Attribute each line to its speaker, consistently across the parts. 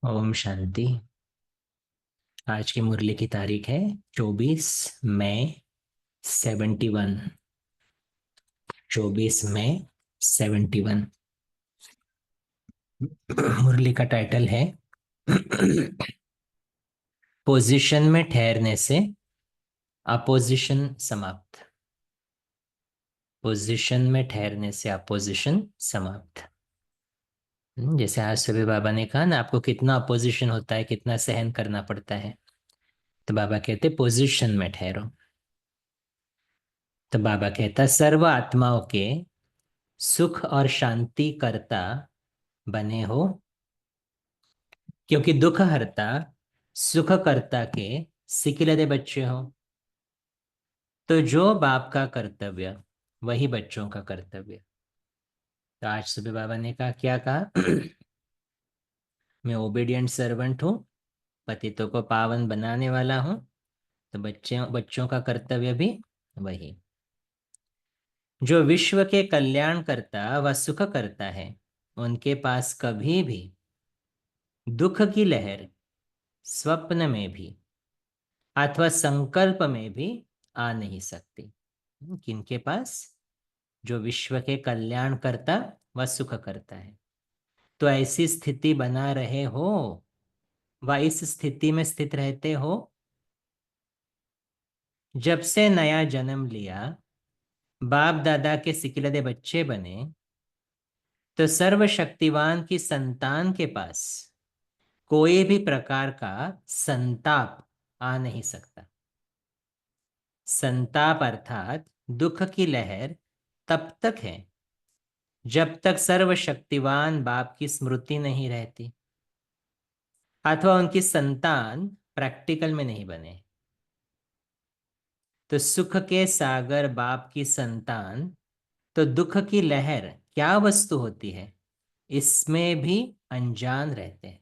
Speaker 1: ओम शांति। आज की मुरली की तारीख है 24 मई 71। 24 मई 71। मुरली का टाइटल है पोजीशन में ठहरने से अपोजिशन समाप्त। पोजीशन में ठहरने से अपोजिशन समाप्त। जैसे आज सुबह बाबा ने कहा ना, आपको कितना अपोजिशन होता है, कितना सहन करना पड़ता है। तो बाबा कहते पोजीशन में ठहरो। तो बाबा कहता सर्व आत्माओं के सुख और शांति करता बने हो, क्योंकि दुख हरता सुख करता के सिकिलरे बच्चे हो। तो जो बाप का कर्तव्य वही बच्चों का कर्तव्य। तो आज सुबह बाबा ने कहा, क्या कहा? मैं ओबीडियंट सर्वेंट हूँ, पतितों को पावन बनाने वाला हूँ। तो बच्चों का कर्तव्य भी वही। जो विश्व के कल्याण करता व सुख करता है, उनके पास कभी भी दुख की लहर स्वप्न में भी अथवा संकल्प में भी आ नहीं सकती। किनके पास? जो विश्व के कल्याण करता व सुख करता है। तो ऐसी स्थिति बना रहे हो व इस स्थिति में स्थित रहते हो। जब से नया जन्म लिया, बाप दादा के सिकिलरे बच्चे बने, तो सर्वशक्तिवान की संतान के पास कोई भी प्रकार का संताप आ नहीं सकता। संताप अर्थात दुख की लहर तब तक है जब तक सर्वशक्तिवान बाप की स्मृति नहीं रहती अथवा उनकी संतान प्रैक्टिकल में नहीं बने। तो सुख के सागर बाप की संतान, तो दुख की लहर क्या वस्तु होती है, इसमें भी अनजान रहते हैं।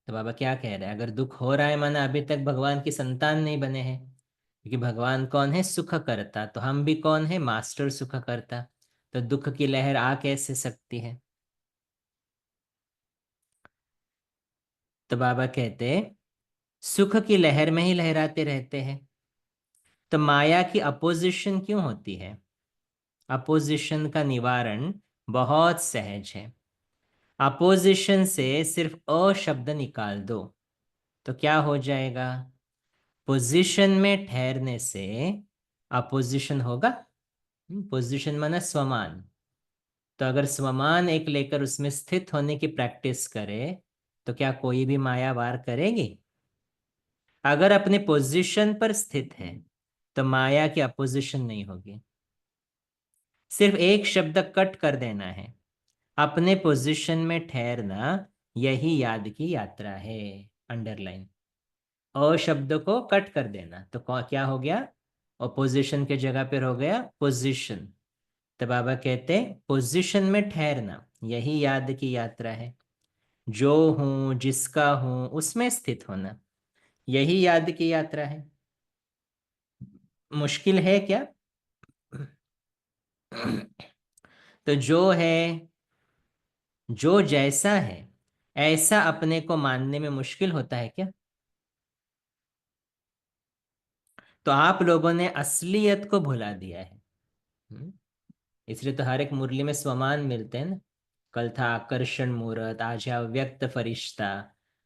Speaker 1: तो बाबा क्या कह रहे हैं? अगर दुख हो रहा है, माना अभी तक भगवान की संतान नहीं बने हैं। क्योंकि भगवान कौन है? सुख करता। तो हम भी कौन है? मास्टर सुख करता। तो दुख की लहर आ कैसे सकती है? तो बाबा कहते सुख की लहर में ही लहराते रहते हैं। तो माया की अपोजिशन क्यों होती है? अपोजिशन का निवारण बहुत सहज है। अपोजिशन से सिर्फ अ शब्द निकाल दो तो क्या हो जाएगा? पोजीशन में ठहरने से अपोजिशन होगा। पोजीशन माना स्वमान। तो अगर स्वमान एक लेकर उसमें स्थित होने की प्रैक्टिस करे, तो क्या कोई भी माया वार करेगी? अगर अपने पोजीशन पर स्थित है तो माया की अपोजिशन नहीं होगी। सिर्फ एक शब्द कट कर देना है, अपने पोजीशन में ठहरना, यही याद की यात्रा है। अंडरलाइन। अ शब्द को कट कर देना तो क्या हो गया? अपोजिशन के जगह पर हो गया पोजीशन। तो बाबा कहते पोजीशन में ठहरना यही याद की यात्रा है। जो हूं जिसका हूं उसमें स्थित होना, यही याद की यात्रा है। मुश्किल है क्या? तो जो है, जो जैसा है ऐसा अपने को मानने में मुश्किल होता है क्या? तो आप लोगों ने असलियत को भुला दिया है। हम्म? इसलिए तो हर एक मुरली में स्वमान मिलते हैं ना। कल था आकर्षण मूर्त, आज है अव्यक्त फरिश्ता,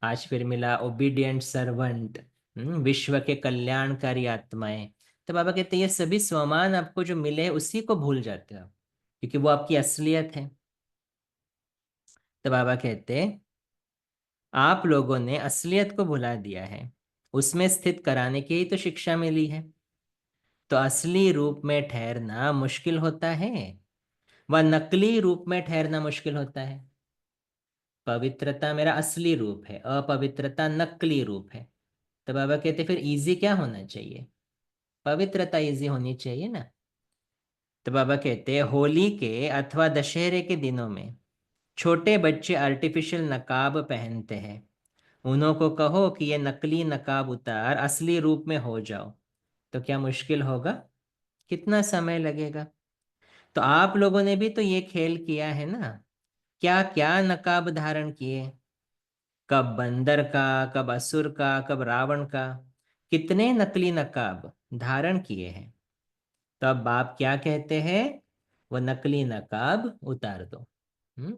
Speaker 1: आज फिर मिला ओबीडियंट सर्वेंट, विश्व के कल्याणकारी आत्माएं। तो बाबा कहते हैं ये सभी स्वमान आपको जो मिले हैं उसी को भूल जाते हो आप, क्योंकि वो आपकी असलियत है। तो बाबा कहते हैं आप लोगों ने असलियत को भुला दिया है, उसमें स्थित कराने की ही तो शिक्षा मिली है। तो असली रूप में ठहरना मुश्किल होता है व नकली रूप में ठहरना मुश्किल होता है। पवित्रता मेरा असली रूप है, अपवित्रता नकली रूप है। तो बाबा कहते फिर इजी क्या होना चाहिए? पवित्रता इजी होनी चाहिए ना। तो बाबा कहते होली के अथवा दशहरे के दिनों में छोटे बच्चे आर्टिफिशियल नकाब पहनते हैं। उन्हों को कहो कि ये नकली नकाब उतार, असली रूप में हो जाओ, तो क्या मुश्किल होगा? कितना समय लगेगा? तो आप लोगों ने भी तो ये खेल किया है ना, क्या क्या नकाब धारण किए, कब बंदर का, कब असुर का, कब रावण का, कितने नकली नकाब धारण किए हैं। तो अब बाप क्या कहते हैं, वो नकली नकाब उतार दो। हम्म?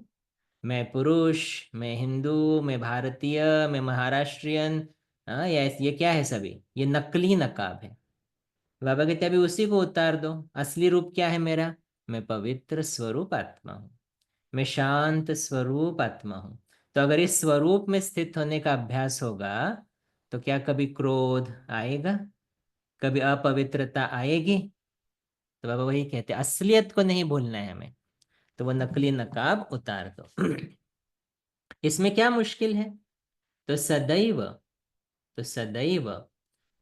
Speaker 1: मैं पुरुष, मैं हिंदू, मैं भारतीय, मैं महाराष्ट्रियन, हाँ ये क्या है, सभी ये नकली नकाब है। बाबा कहते अभी उसी को उतार दो। असली रूप क्या है मेरा, मैं पवित्र स्वरूप आत्मा हूँ, मैं शांत स्वरूप आत्मा हूँ। तो अगर इस स्वरूप में स्थित होने का अभ्यास होगा तो क्या कभी क्रोध आएगा, कभी अपवित्रता आएगी। तो बाबा वही कहते हैं असलियत को नहीं भूलना है हमें, तो वो नकली नकाब उतार दो। इसमें क्या मुश्किल है, तो सदैव, तो सदैव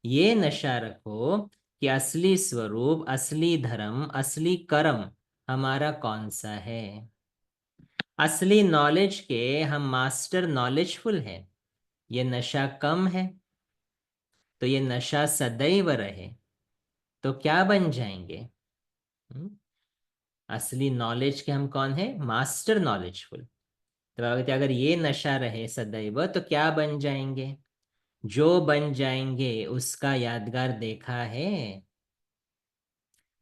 Speaker 1: ये नशा रखो कि असली स्वरूप, असली धर्म, असली कर्म हमारा कौन सा है। असली नॉलेज के हम मास्टर नॉलेजफुल है, ये नशा कम है, तो ये नशा सदैव रहे। तो क्या बन जाएंगे, हम्म? असली नॉलेज के हम कौन है, मास्टर नॉलेजफुल। तो बाबा कहते हैं, अगर ये नशा रहे सदैव तो क्या बन जाएंगे, जो बन जाएंगे उसका यादगार देखा है।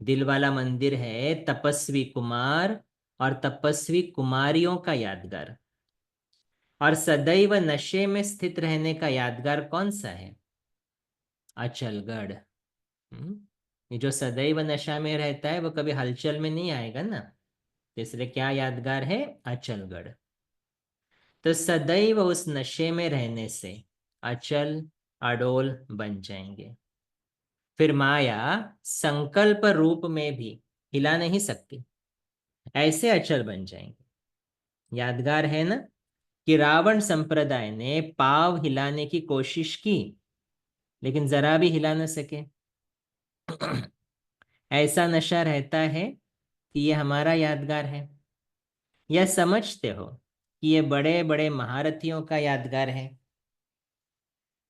Speaker 1: दिल वाला मंदिर है तपस्वी कुमार और तपस्वी कुमारियों का यादगार, और सदैव नशे में स्थित रहने का यादगार कौन सा है, अचलगढ़। हम्म? ये जो सदैव नशा में रहता है वो कभी हलचल में नहीं आएगा ना, तो इसलिए क्या यादगार है, अचलगढ़। तो सदैव उस नशे में रहने से अचल अडोल बन जाएंगे। फिर माया संकल्प रूप में भी हिला नहीं सकती, ऐसे अचल बन जाएंगे। यादगार है ना कि रावण संप्रदाय ने पाव हिलाने की कोशिश की लेकिन जरा भी हिला न सके। ऐसा नशा रहता है कि ये हमारा यादगार है, या समझते हो कि ये बड़े बड़े महारथियों का यादगार है,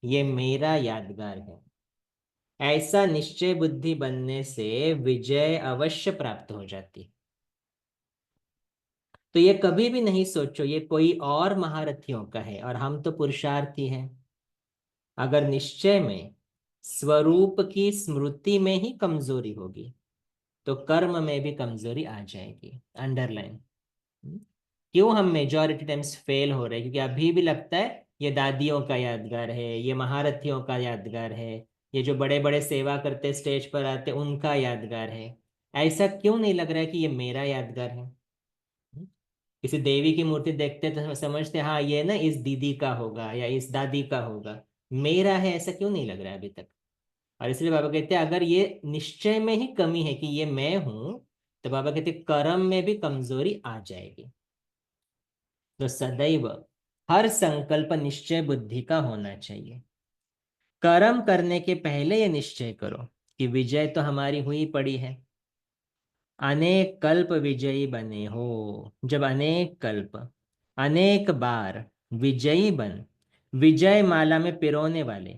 Speaker 1: ये मेरा यादगार है। ऐसा निश्चय बुद्धि बनने से विजय अवश्य प्राप्त हो जाती। तो ये कभी भी नहीं सोचो ये कोई और महारथियों का है और हम तो पुरुषार्थी हैं। अगर निश्चय में स्वरूप की स्मृति में ही कमजोरी होगी तो कर्म में भी कमजोरी आ जाएगी। अंडरलाइन। क्यों हम मेजॉरिटी टाइम्स फेल हो रहे हैं, क्योंकि अभी भी लगता है ये दादियों का यादगार है, ये महारथियों का यादगार है, ये जो बड़े बड़े सेवा करते स्टेज पर आते उनका यादगार है। ऐसा क्यों नहीं लग रहा है कि ये मेरा यादगार है। किसी देवी की मूर्ति देखते तो समझते हाँ ये ना इस दीदी का होगा या इस दादी का होगा, मेरा है ऐसा क्यों नहीं लग रहा है अभी तक। और इसलिए बाबा कहते हैं अगर ये निश्चय में ही कमी है कि ये मैं हूं, तो बाबा कहते हैं कर्म में भी कमजोरी आ जाएगी। तो सदैव हर संकल्प निश्चय बुद्धि का होना चाहिए। कर्म करने के पहले ये निश्चय करो कि विजय तो हमारी हुई पड़ी है। अनेक कल्प विजयी बने हो, जब अनेक कल्प, अनेक बार विजयी बन, विजय माला में पिरोने वाले,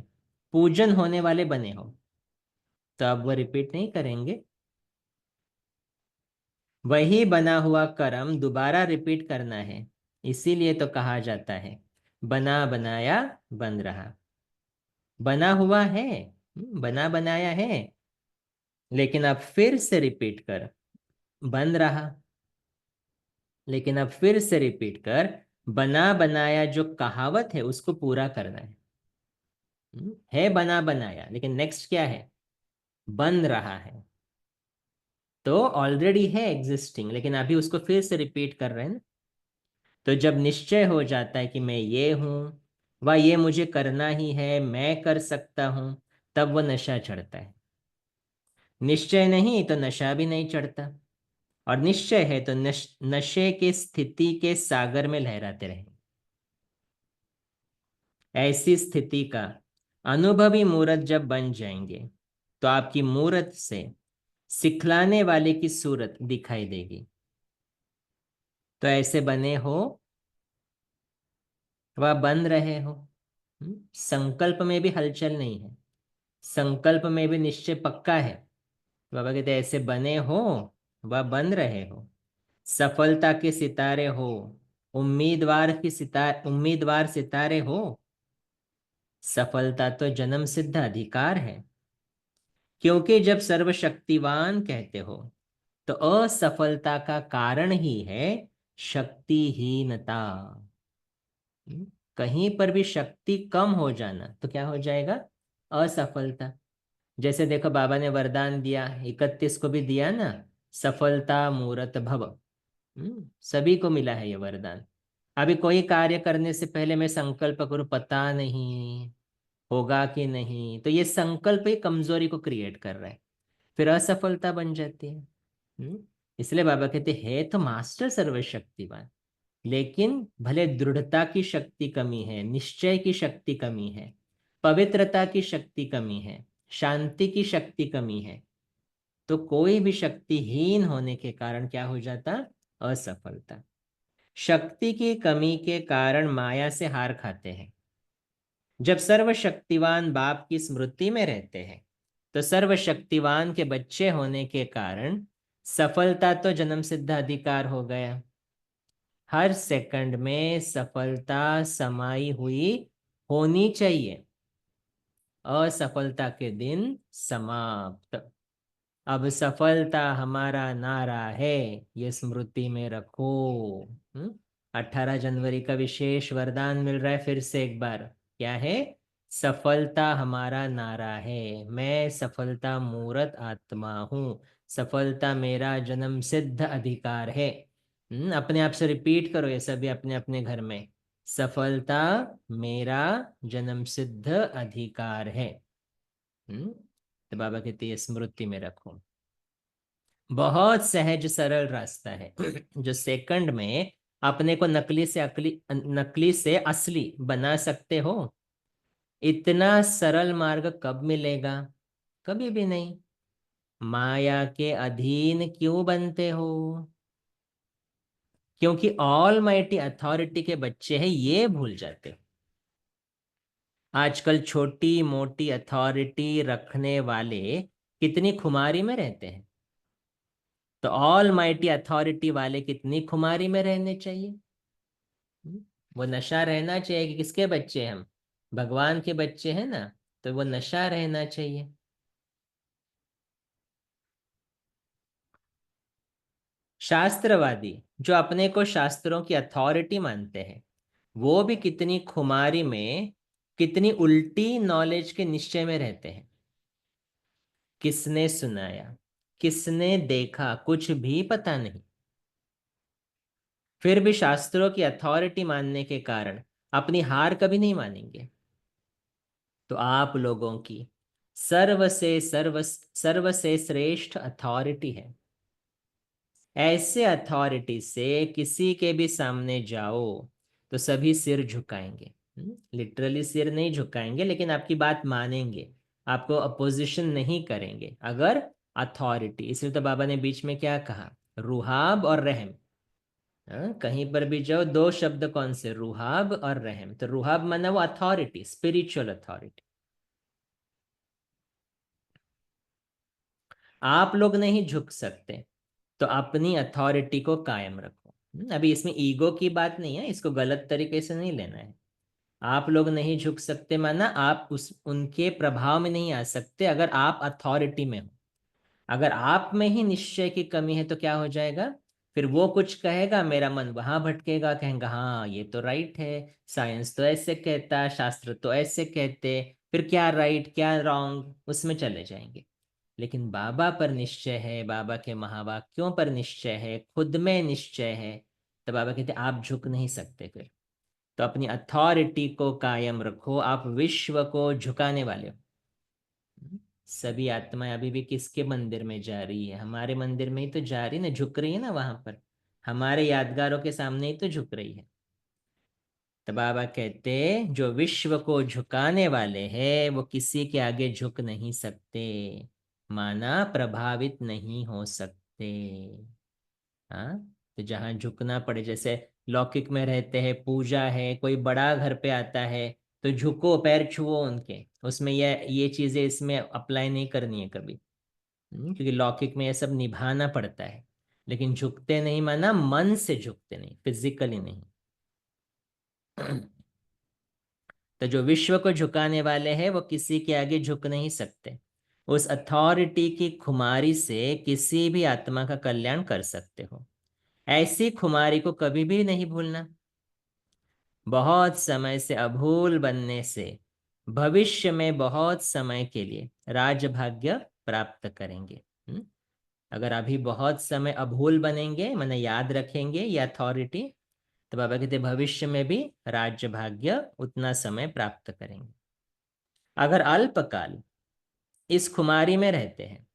Speaker 1: पूजन होने वाले बने हो, तो अब वो रिपीट नहीं करेंगे। वही बना हुआ कर्म दोबारा रिपीट करना है। इसीलिए तो कहा जाता है बना बनाया बन रहा। बना हुआ है, बना बनाया है, लेकिन अब फिर से रिपीट कर बन रहा। लेकिन अब फिर से रिपीट कर बना बनाया जो कहावत है उसको पूरा करना है। है बना बनाया लेकिन नेक्स्ट क्या है, बन रहा है। तो ऑलरेडी है एग्जिस्टिंग लेकिन अभी उसको फिर से रिपीट कर रहे हैं ना। तो जब निश्चय हो जाता है कि मैं ये हूं व ये मुझे करना ही है, मैं कर सकता हूं, तब वो नशा चढ़ता है। निश्चय नहीं तो नशा भी नहीं चढ़ता, और निश्चय है तो नशे के स्थिति के सागर में लहराते रहेंगे। ऐसी स्थिति का अनुभवी मूर्त जब बन जाएंगे तो आपकी मूर्त से सिखलाने वाले की सूरत दिखाई देगी। तो ऐसे बने हो वह बन रहे हो। संकल्प में भी हलचल नहीं है, संकल्प में भी निश्चय पक्का है। बाबा कहते हैं, ऐसे बने हो वह बन रहे हो, सफलता के सितारे हो, उम्मीदवार सितारे हो, सफलता तो जन्म सिद्ध अधिकार है। क्योंकि जब सर्वशक्तिवान कहते हो, तो असफलता का कारण ही है शक्तिहीनता। कहीं पर भी शक्ति कम हो जाना तो क्या हो जाएगा? असफलता। जैसे देखो, बाबा ने वरदान दिया, 31 को भी दिया ना, सफलता मूरत भव। सभी को मिला है ये वरदान। अभी कोई कार्य करने से पहले मैं संकल्प करूं, पता नहीं होगा कि नहीं, तो ये संकल्प ही कमजोरी को क्रिएट कर रहा है, फिर असफलता बन जाती है। इसलिए बाबा कहते है तो मास्टर सर्वशक्तिवान, लेकिन भले दृढ़ता की शक्ति कमी है, निश्चय की शक्ति कमी है, पवित्रता की शक्ति कमी है, शांति की शक्ति कमी है, तो कोई भी शक्तिहीन होने के कारण क्या हो जाता? असफलता। शक्ति की कमी के कारण माया से हार खाते हैं। जब सर्वशक्तिवान बाप की स्मृति में रहते हैं, तो सर्वशक्तिवान के बच्चे होने के कारण सफलता तो जन्म सिद्ध अधिकार हो गया। हर सेकंड में सफलता समाई हुई होनी चाहिए। असफलता के दिन समाप्त। अब सफलता हमारा नारा है, ये स्मृति में रखो। 18 जनवरी का विशेष वरदान मिल रहा है फिर से एक बार। क्या है? सफलता हमारा नारा है। मैं सफलता मूर्त आत्मा हूँ। सफलता मेरा जन्म सिद्ध अधिकार है। अपने आप से रिपीट करो ये सभी अपने अपने घर में। सफलता मेरा जन्म सिद्ध अधिकार है। तो बाबा कहते हैं स्मृति में रखो। बहुत सहज सरल रास्ता है जो सेकंड में अपने को नकली से असली बना सकते हो। इतना सरल मार्ग कब मिलेगा? कभी भी नहीं। माया के अधीन क्यों बनते हो? क्योंकि ऑल माइटी अथॉरिटी के बच्चे हैं, ये भूल जाते हो। आजकल छोटी मोटी अथॉरिटी रखने वाले कितनी खुमारी में रहते हैं, तो ऑल माइटी अथॉरिटी वाले कितनी खुमारी में रहने चाहिए। हम्म, वो नशा रहना चाहिए कि किसके बच्चे हैं हम? भगवान के बच्चे हैं ना, तो वो नशा रहना चाहिए। शास्त्रवादी जो अपने को शास्त्रों की अथॉरिटी मानते हैं, वो भी कितनी खुमारी में, कितनी उल्टी नॉलेज के निश्चय में रहते हैं। किसने सुनाया, किसने देखा, कुछ भी पता नहीं। फिर भी शास्त्रों की अथॉरिटी मानने के कारण अपनी हार कभी नहीं मानेंगे। तो आप लोगों की सर्व से श्रेष्ठ अथॉरिटी है। ऐसे अथॉरिटी से किसी के भी सामने जाओ तो सभी सिर झुकाएंगे। लिटरली सिर नहीं झुकाएंगे, लेकिन आपकी बात मानेंगे, आपको अपोजिशन नहीं करेंगे अगर अथॉरिटी। इसलिए तो बाबा ने बीच में क्या कहा? रुहाब और रहम। कहीं पर भी जाओ, दो शब्द कौन से? रुहाब और रहम। तो रुहाब माना वो अथॉरिटी, स्पिरिचुअल अथॉरिटी। आप लोग नहीं झुक सकते, तो अपनी अथॉरिटी को कायम रखो। अभी इसमें ईगो की बात नहीं है, इसको गलत तरीके से नहीं लेना है। आप लोग नहीं झुक सकते माना आप उस उनके प्रभाव में नहीं आ सकते अगर आप अथॉरिटी में हो। अगर आप में ही निश्चय की कमी है तो क्या हो जाएगा? फिर वो कुछ कहेगा, मेरा मन वहां भटकेगा, कहेंगे हाँ ये तो राइट है, साइंस तो ऐसे कहता, शास्त्र तो ऐसे कहते, फिर क्या राइट क्या रॉन्ग उसमें चले जाएंगे। लेकिन बाबा पर निश्चय है, बाबा के महावाक्यों पर निश्चय है, खुद में निश्चय है, तो बाबा कहते आप झुक नहीं सकते फिर। तो अपनी अथॉरिटी को कायम रखो, आप विश्व को झुकाने वाले हो। सभी आत्माएं अभी भी किसके मंदिर में जा रही है? हमारे मंदिर में ही तो जा रही ना, झुक रही है ना वहां पर, हमारे यादगारों के सामने ही तो झुक रही है। तो बाबा कहते जो विश्व को झुकाने वाले हैं वो किसी के आगे झुक नहीं सकते, माना प्रभावित नहीं हो सकते। हाँ, तो जहाँ झुकना पड़े, जैसे लौकिक में रहते हैं, पूजा है, कोई बड़ा घर पे आता है, तो झुको, पैर छुओ उनके, उसमें ये चीजें इसमें अप्लाई नहीं करनी है कभी। क्योंकि लौकिक में ये सब निभाना पड़ता है। लेकिन झुकते नहीं माना मन से झुकते नहीं, फिजिकली नहीं। तो जो विश्व को झुकाने वाले हैं वो किसी के आगे झुक नहीं सकते। उस अथॉरिटी की खुमारी से किसी भी आत्मा का कल्याण कर सकते हो। ऐसी खुमारी को कभी भी नहीं भूलना। बहुत समय से अभूल बनने से भविष्य में बहुत समय के लिए राजभाग्य प्राप्त करेंगे। अगर अभी बहुत समय अभूल बनेंगे, माने याद रखेंगे ये अथॉरिटी, तो बाबा कहते भविष्य में भी राज्य भाग्य उतना समय प्राप्त करेंगे। अगर अल्पकाल इस खुमारी में रहते हैं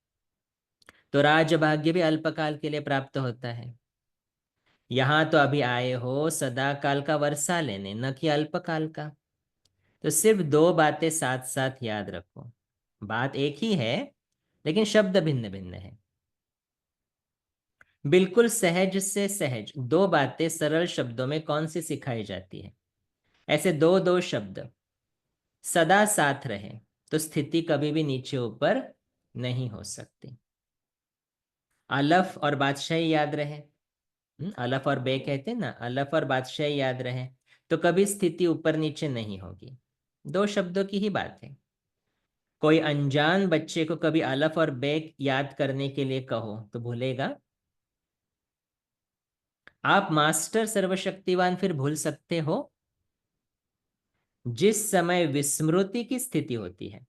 Speaker 1: तो राज्य भाग्य भी अल्पकाल के लिए प्राप्त होता है। यहां तो अभी आए हो सदा काल का वर्षा लेने, न कि अल्पकाल का। तो सिर्फ दो बातें साथ साथ याद रखो। बात एक ही है लेकिन शब्द भिन्न भिन्न है। बिल्कुल सहज से सहज दो बातें सरल शब्दों में कौन सी सिखाई जाती है? ऐसे दो दो शब्द सदा साथ रहे तो स्थिति कभी भी नीचे ऊपर नहीं हो सकती। अलफ और बादशाही याद रहे, अलफ और बे कहते हैं ना, अलफ और बादशाही याद रहे तो कभी स्थिति ऊपर नीचे नहीं होगी। दो शब्दों की ही बात है। कोई अनजान बच्चे को कभी अलफ और बे याद करने के लिए कहो तो भूलेगा? आप मास्टर सर्वशक्तिवान फिर भूल सकते हो? जिस समय विस्मृति की स्थिति होती है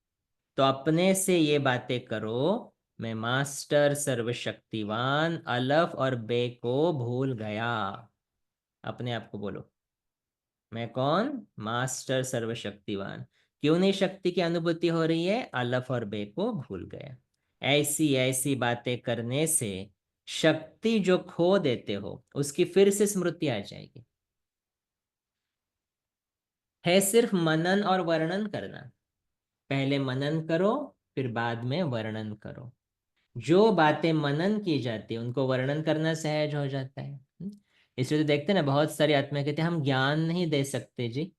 Speaker 1: तो अपने से ये बातें करो, मैं मास्टर सर्वशक्तिवान अलफ और बे को भूल गया। अपने आप को बोलो, मैं कौन? मास्टर सर्वशक्तिवान। क्यों नहीं शक्ति की अनुभूति हो रही है? अलफ और बे को भूल गया। ऐसी ऐसी बातें करने से शक्ति जो खो देते हो उसकी फिर से स्मृति आ जाएगी। है सिर्फ मनन और वर्णन करना। पहले मनन करो फिर बाद में वर्णन करो। जो बातें मनन की जाती है उनको वर्णन करना सहज हो जाता है। इसलिए तो देखते हैं ना, बहुत सारी आत्मा कहते हैं हम ज्ञान नहीं दे सकते जी,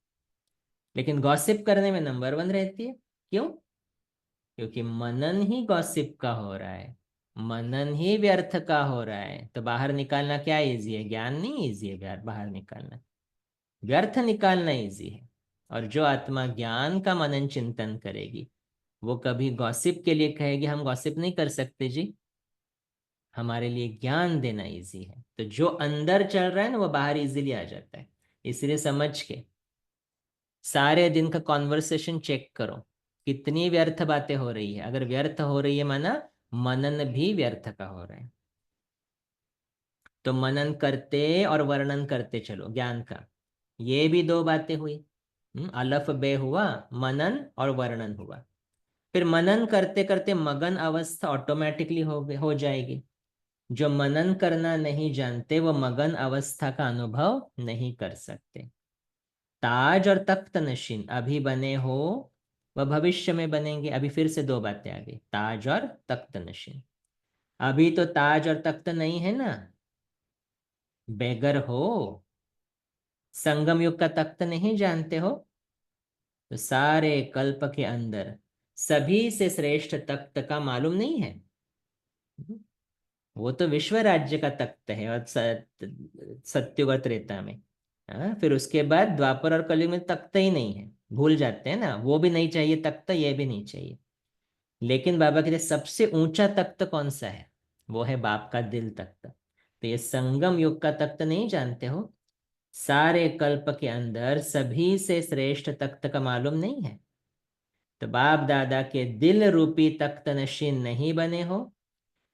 Speaker 1: लेकिन गॉसिप करने में नंबर वन रहती है। क्यों? क्योंकि मनन ही गॉसिप का हो रहा है, मनन ही व्यर्थ का हो रहा है। तो बाहर निकालना क्या इजी है? ज्ञान नहीं इजी है बाहर बाहर निकालना, व्यर्थ निकालना इजी है। और जो आत्मा ज्ञान का मनन चिंतन करेगी वो कभी गॉसिप के लिए कहेगी हम गॉसिप नहीं कर सकते जी। हमारे लिए ज्ञान देना इजी है, तो जो अंदर चल रहा है ना वो बाहर इजीली आ जाता है। इसलिए समझ के सारे दिन का कॉन्वर्सेशन चेक करो, कितनी व्यर्थ बातें हो रही है। अगर व्यर्थ हो रही है माना मनन भी व्यर्थ का हो रहा है। तो मनन करते और वर्णन करते चलो ज्ञान का। ये भी दो बातें हुई। अलफ बे हुआ, मनन और वर्णन हुआ। फिर मनन करते करते मगन अवस्था ऑटोमेटिकली हो जाएगी। जो मनन करना नहीं जानते वो मगन अवस्था का अनुभव नहीं कर सकते। ताज और तख्त नशीन अभी बने हो वह भविष्य में बनेंगे। अभी फिर से दो बातें आ गई, ताज और तख्त नशीन। अभी तो ताज और तख्त नहीं है ना, बेगर हो। संगम युग का तख्त नहीं जानते हो? तो सारे कल्प के अंदर सभी से श्रेष्ठ तख्त का मालूम नहीं है? वो तो विश्व राज्य का तख्त है, और सत्युग और त्रेता में। हाँ, फिर उसके बाद द्वापर और कलयुग में तख्त ही नहीं है, भूल जाते हैं ना। वो भी नहीं चाहिए तख्त, ये भी नहीं चाहिए। लेकिन बाबा कहते सबसे ऊंचा तख्त कौन सा है? वो है बाप का दिल तख्त। तो ये संगम युग का तख्त नहीं जानते हो? सारे कल्प के अंदर सभी से श्रेष्ठ तख्त का मालूम नहीं है? तो बाप दादा के दिल रूपी तख्त नशीन नहीं बने हो?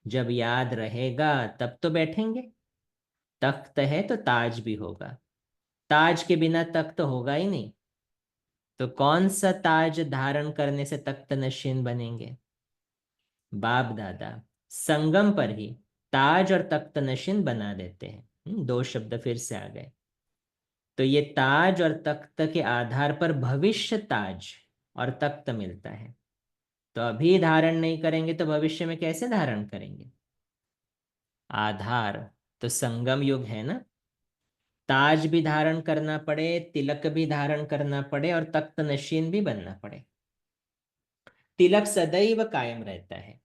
Speaker 1: जब याद रहेगा तब तो बैठेंगे। तख्त है तो ताज भी होगा, ताज के बिना तख्त होगा ही नहीं। तो कौन सा ताज धारण करने से तख्त नशीन बनेंगे? बाप दादा संगम पर ही ताज और तख्त नशीन बना देते हैं। दो शब्द फिर से आ गए। तो ये ताज और तख्त के आधार पर भविष्य ताज और तख्त मिलता है। तो अभी धारण नहीं करेंगे तो भविष्य में कैसे धारण करेंगे? आधार तो संगम युग है ना। ताज भी धारण करना पड़े, तिलक भी धारण करना पड़े और तख्त नशीन भी बनना पड़े। तिलक सदैव कायम रहता है।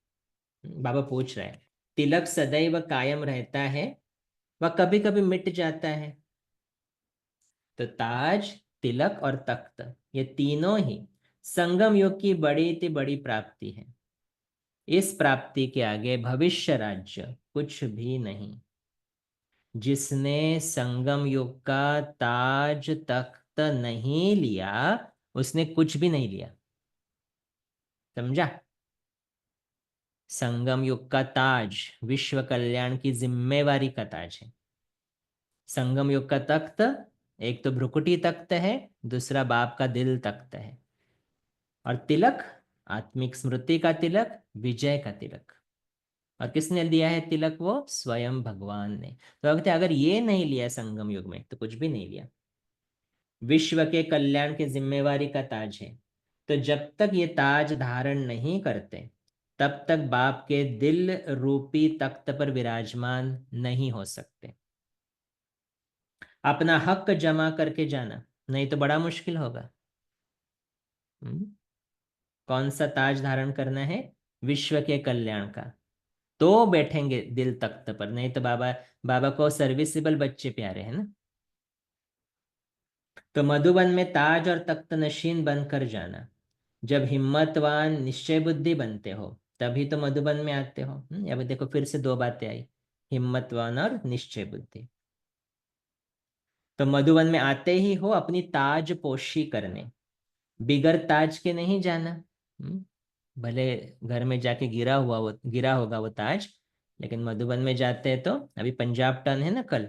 Speaker 1: बाबा पूछ रहे हैं, तिलक सदैव कायम रहता है वह कभी कभी मिट जाता है। तो ताज, तिलक और तख्त, ये तीनों ही संगम युग की बड़ी से बड़ी प्राप्ति है। इस प्राप्ति के आगे भविष्य राज्य कुछ भी नहीं। जिसने संगम युग का ताज तख्त नहीं लिया, उसने कुछ भी नहीं लिया। समझा? संगम युग का ताज विश्व कल्याण की जिम्मेवारी का ताज है। संगम युग का तख्त, एक तो भ्रुकुटी तख्त है, दूसरा बाप का दिल तख्त है। और तिलक, आत्मिक स्मृति का तिलक, विजय का तिलक। और किसने दिया है तिलक? वो स्वयं भगवान ने। तो अगर ये नहीं लिया संगम युग में, तो कुछ भी नहीं लिया। विश्व के कल्याण की जिम्मेवारी का ताज है। तो जब तक ये ताज धारण नहीं करते, तब तक बाप के दिल रूपी तख्त पर विराजमान नहीं हो सकते। अपना हक जमा करके जाना, नहीं तो बड़ा मुश्किल होगा। हम्म? कौन सा ताज धारण करना है? विश्व के कल्याण का। तो बैठेंगे दिल तख्त पर, नहीं तो बाबा, बाबा को सर्विसेबल बच्चे प्यारे हैं ना। तो मधुबन में ताज और तख्त नशीन बनकर जाना। जब हिम्मतवान निश्चय बुद्धि बनते हो, तभी तो मधुबन में आते हो। अभी देखो फिर से दो बातें आई, हिम्मतवान और निश्चय बुद्धि। तो मधुबन में आते ही हो अपनी ताज पोशी करने, बिगर ताज के नहीं जाना। भले घर में जाके गिरा होगा वो ताज, लेकिन मधुबन में जाते हैं तो, अभी पंजाब टर्न है ना कल,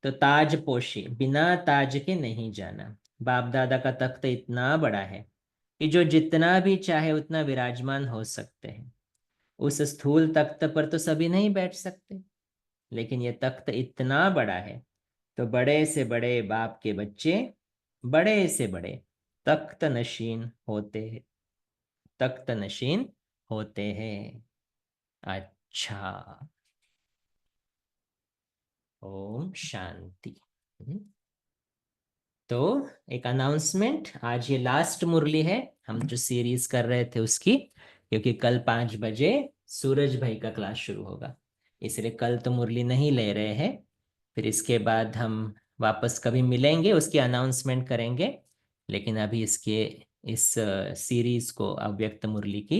Speaker 1: तो ताज पोशी, बिना ताज के नहीं जाना। बाप दादा का तख्त इतना बड़ा है कि जो जितना भी चाहे उतना विराजमान हो सकते हैं। उस स्थूल तख्त पर तो सभी नहीं बैठ सकते, लेकिन ये तख्त इतना बड़ा है, तो बड़े से बड़े बाप के बच्चे बड़े से बड़े तख्त नशीन होते हैं। तख्त नशीन होते हैं। अच्छा। ओम शांति। हम्म। तो एक अनाउंसमेंट, आज ये लास्ट मुरली है हम जो सीरीज कर रहे थे उसकी, क्योंकि कल 5 बजे सूरज भाई का क्लास शुरू होगा, इसलिए कल तो मुरली नहीं ले रहे हैं। फिर इसके बाद हम वापस कभी मिलेंगे, उसकी अनाउंसमेंट करेंगे। लेकिन अभी इसके इस सीरीज को, अव्यक्त मुरली की,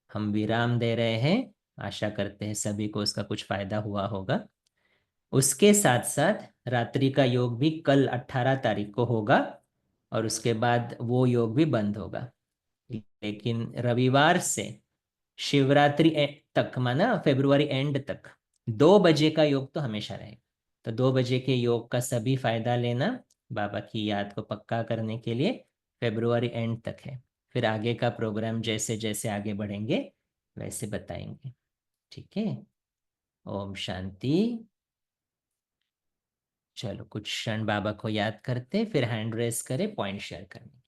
Speaker 1: हम विराम दे रहे हैं। आशा करते हैं सभी को उसका कुछ फायदा हुआ होगा। उसके साथ साथ रात्रि का योग भी कल 18 तारीख को होगा, और उसके बाद वो योग भी बंद होगा। लेकिन रविवार से शिवरात्रि तक, माना फरवरी एंड तक, 2 बजे का योग तो हमेशा रहेगा। तो 2 बजे के योग का सभी फायदा लेना, बाबा की याद को पक्का करने के लिए। फरवरी एंड तक है, फिर आगे का प्रोग्राम जैसे जैसे आगे बढ़ेंगे वैसे बताएंगे। ठीक है। ओम शांति। चलो कुछ क्षण बाबा को याद करते, फिर हैंड रेस करें पॉइंट शेयर करने।